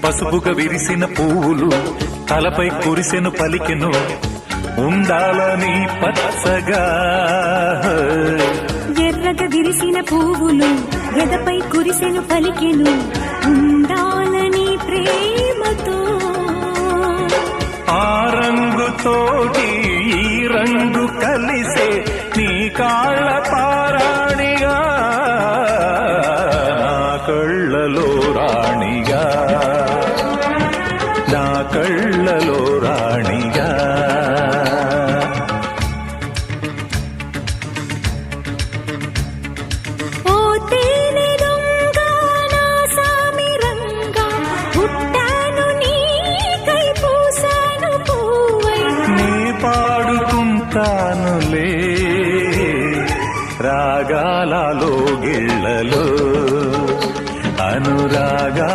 పసుపుగా విరిసిన పువ్వులు తలపై కురిసెను పలికెను ఉండాలని పచ్చగా. ఎర్రగా విరిసిన పువ్వులు ఎదపై కురిసెను పలికెను ఉండాలని ప్రేమతో. ఆ రంగుతోటి ఈ రంగు కలిసే నీ కాళ్ళ పారాణిగా నా కళ్ళలో రాణిగా నా కళ్ళలో రాణిగా. ఓ తేనె దొంగ నా సామి రంగా పుట్టాను నీకై పూసాను పువ్వై. నీ పాడుకుంటానులే రాగాలలో గిళ్ళలో అనురాగా